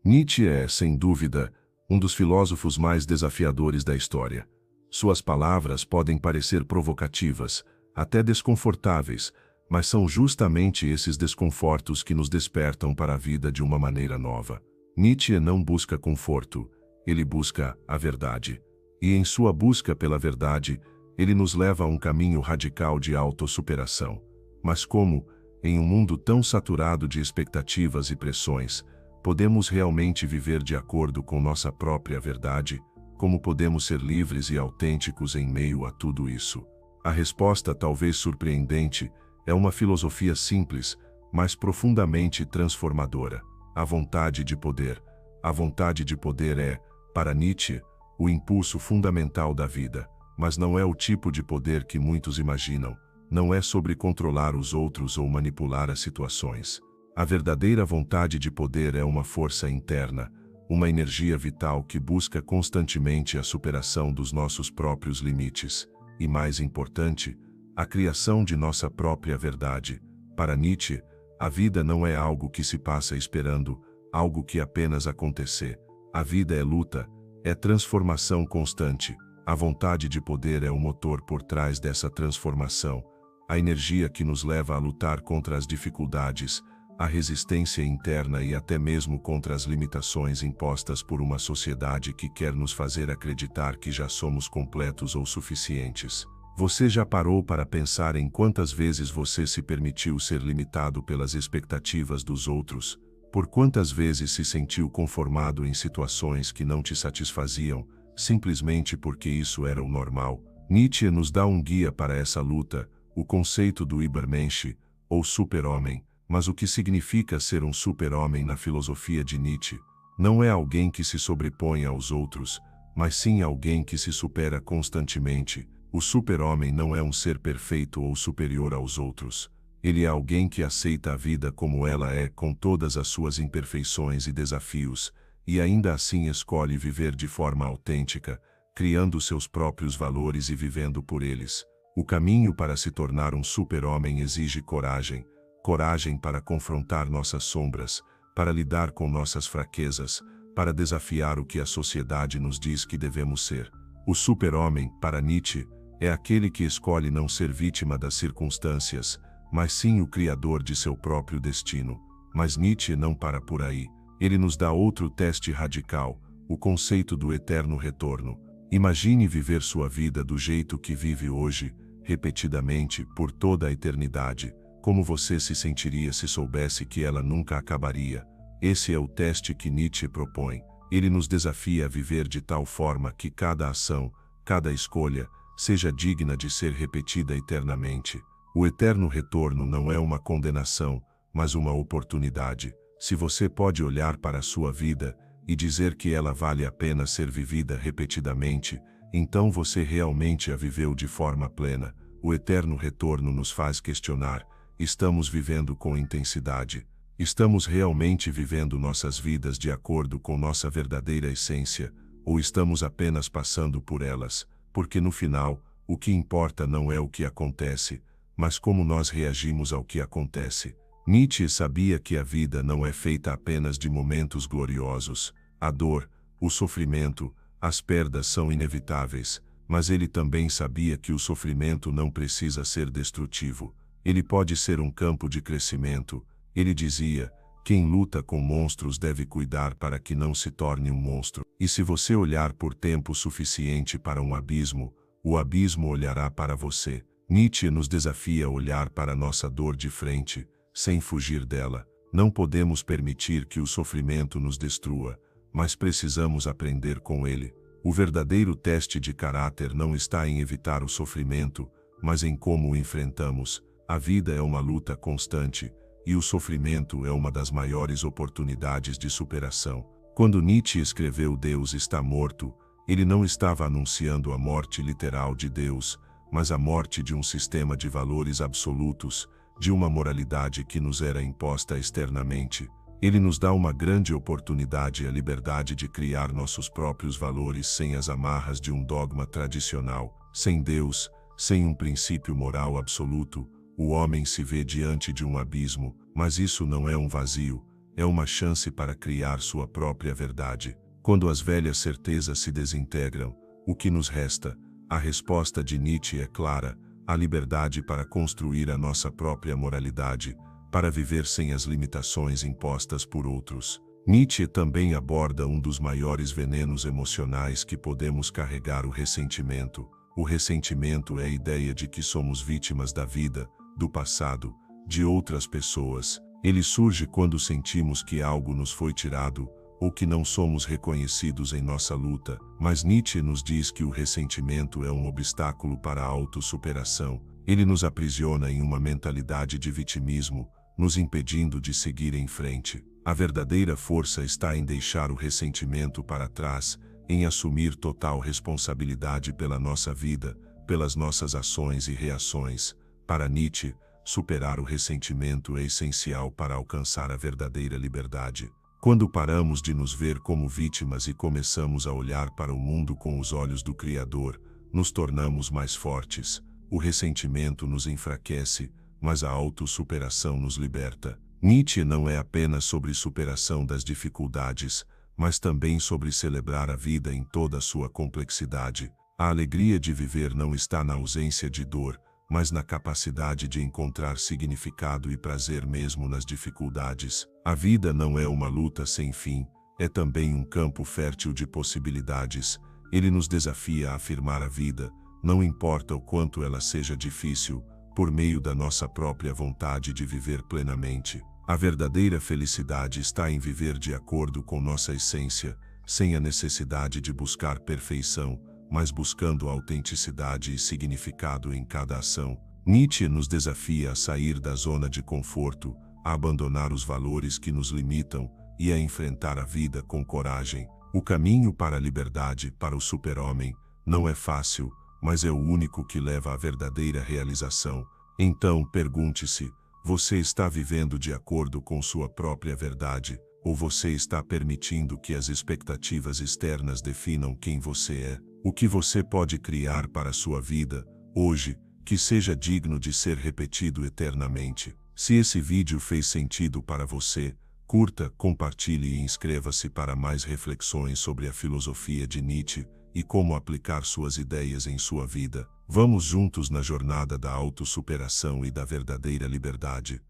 Nietzsche é, sem dúvida, um dos filósofos mais desafiadores da história. Suas palavras podem parecer provocativas, até desconfortáveis, mas são justamente esses desconfortos que nos despertam para a vida de uma maneira nova. Nietzsche não busca conforto, ele busca a verdade. E em sua busca pela verdade, ele nos leva a um caminho radical de autossuperação. Mas como, em um mundo tão saturado de expectativas e pressões, podemos realmente viver de acordo com nossa própria verdade? Como podemos ser livres e autênticos em meio a tudo isso? A resposta, talvez surpreendente, é uma filosofia simples, mas profundamente transformadora: a vontade de poder. A vontade de poder é, para Nietzsche, o impulso fundamental da vida, mas não é o tipo de poder que muitos imaginam. Não é sobre controlar os outros ou manipular as situações. A verdadeira vontade de poder é uma força interna, uma energia vital que busca constantemente a superação dos nossos próprios limites. E mais importante, a criação de nossa própria verdade. Para Nietzsche, a vida não é algo que se passa esperando, algo que apenas acontecer. A vida é luta, é transformação constante. A vontade de poder é o motor por trás dessa transformação, a energia que nos leva a lutar contra as dificuldades, a resistência interna e até mesmo contra as limitações impostas por uma sociedade que quer nos fazer acreditar que já somos completos ou suficientes. Você já parou para pensar em quantas vezes você se permitiu ser limitado pelas expectativas dos outros? Por quantas vezes se sentiu conformado em situações que não te satisfaziam, simplesmente porque isso era o normal? Nietzsche nos dá um guia para essa luta, o conceito do Übermensch, ou super-homem. Mas o que significa ser um super-homem na filosofia de Nietzsche? Não é alguém que se sobrepõe aos outros, mas sim alguém que se supera constantemente. O super-homem não é um ser perfeito ou superior aos outros. Ele é alguém que aceita a vida como ela é, com todas as suas imperfeições e desafios, e ainda assim escolhe viver de forma autêntica, criando seus próprios valores e vivendo por eles. O caminho para se tornar um super-homem exige coragem. Coragem para confrontar nossas sombras, para lidar com nossas fraquezas, para desafiar o que a sociedade nos diz que devemos ser. O super-homem, para Nietzsche, é aquele que escolhe não ser vítima das circunstâncias, mas sim o criador de seu próprio destino. Mas Nietzsche não para por aí. Ele nos dá outro teste radical, o conceito do eterno retorno. Imagine viver sua vida do jeito que vive hoje, repetidamente, por toda a eternidade. Como você se sentiria se soubesse que ela nunca acabaria? Esse é o teste que Nietzsche propõe. Ele nos desafia a viver de tal forma que cada ação, cada escolha, seja digna de ser repetida eternamente. O eterno retorno não é uma condenação, mas uma oportunidade. Se você pode olhar para a sua vida e dizer que ela vale a pena ser vivida repetidamente, então você realmente a viveu de forma plena. O eterno retorno nos faz questionar: estamos vivendo com intensidade? Estamos realmente vivendo nossas vidas de acordo com nossa verdadeira essência? Ou estamos apenas passando por elas? Porque no final, o que importa não é o que acontece, mas como nós reagimos ao que acontece. Nietzsche sabia que a vida não é feita apenas de momentos gloriosos. A dor, o sofrimento, as perdas são inevitáveis, mas ele também sabia que o sofrimento não precisa ser destrutivo. Ele pode ser um campo de crescimento. Ele dizia: quem luta com monstros deve cuidar para que não se torne um monstro. E se você olhar por tempo suficiente para um abismo, o abismo olhará para você. Nietzsche nos desafia a olhar para nossa dor de frente, sem fugir dela. Não podemos permitir que o sofrimento nos destrua, mas precisamos aprender com ele. O verdadeiro teste de caráter não está em evitar o sofrimento, mas em como o enfrentamos. A vida é uma luta constante, e o sofrimento é uma das maiores oportunidades de superação. Quando Nietzsche escreveu Deus está morto, ele não estava anunciando a morte literal de Deus, mas a morte de um sistema de valores absolutos, de uma moralidade que nos era imposta externamente. Ele nos dá uma grande oportunidade, a liberdade de criar nossos próprios valores sem as amarras de um dogma tradicional. Sem Deus, sem um princípio moral absoluto, o homem se vê diante de um abismo, mas isso não é um vazio, é uma chance para criar sua própria verdade. Quando as velhas certezas se desintegram, o que nos resta? A resposta de Nietzsche é clara: a liberdade para construir a nossa própria moralidade, para viver sem as limitações impostas por outros. Nietzsche também aborda um dos maiores venenos emocionais que podemos carregar: o ressentimento. O ressentimento é a ideia de que somos vítimas da vida, do passado, de outras pessoas. Ele surge quando sentimos que algo nos foi tirado, ou que não somos reconhecidos em nossa luta. Mas Nietzsche nos diz que o ressentimento é um obstáculo para a autossuperação. Ele nos aprisiona em uma mentalidade de vitimismo, nos impedindo de seguir em frente. A verdadeira força está em deixar o ressentimento para trás, em assumir total responsabilidade pela nossa vida, pelas nossas ações e reações. Para Nietzsche, superar o ressentimento é essencial para alcançar a verdadeira liberdade. Quando paramos de nos ver como vítimas e começamos a olhar para o mundo com os olhos do Criador, nos tornamos mais fortes. O ressentimento nos enfraquece, mas a autossuperação nos liberta. Nietzsche não é apenas sobre superação das dificuldades, mas também sobre celebrar a vida em toda a sua complexidade. A alegria de viver não está na ausência de dor, mas na capacidade de encontrar significado e prazer mesmo nas dificuldades. A vida não é uma luta sem fim, é também um campo fértil de possibilidades. Ele nos desafia a afirmar a vida, não importa o quanto ela seja difícil, por meio da nossa própria vontade de viver plenamente. A verdadeira felicidade está em viver de acordo com nossa essência, sem a necessidade de buscar perfeição, mas buscando autenticidade e significado em cada ação. Nietzsche nos desafia a sair da zona de conforto, a abandonar os valores que nos limitam e a enfrentar a vida com coragem. O caminho para a liberdade, para o super-homem, não é fácil, mas é o único que leva à verdadeira realização. Então, pergunte-se: você está vivendo de acordo com sua própria verdade, ou você está permitindo que as expectativas externas definam quem você é? O que você pode criar para a sua vida, hoje, que seja digno de ser repetido eternamente? Se esse vídeo fez sentido para você, curta, compartilhe e inscreva-se para mais reflexões sobre a filosofia de Nietzsche e como aplicar suas ideias em sua vida. Vamos juntos na jornada da autossuperação e da verdadeira liberdade.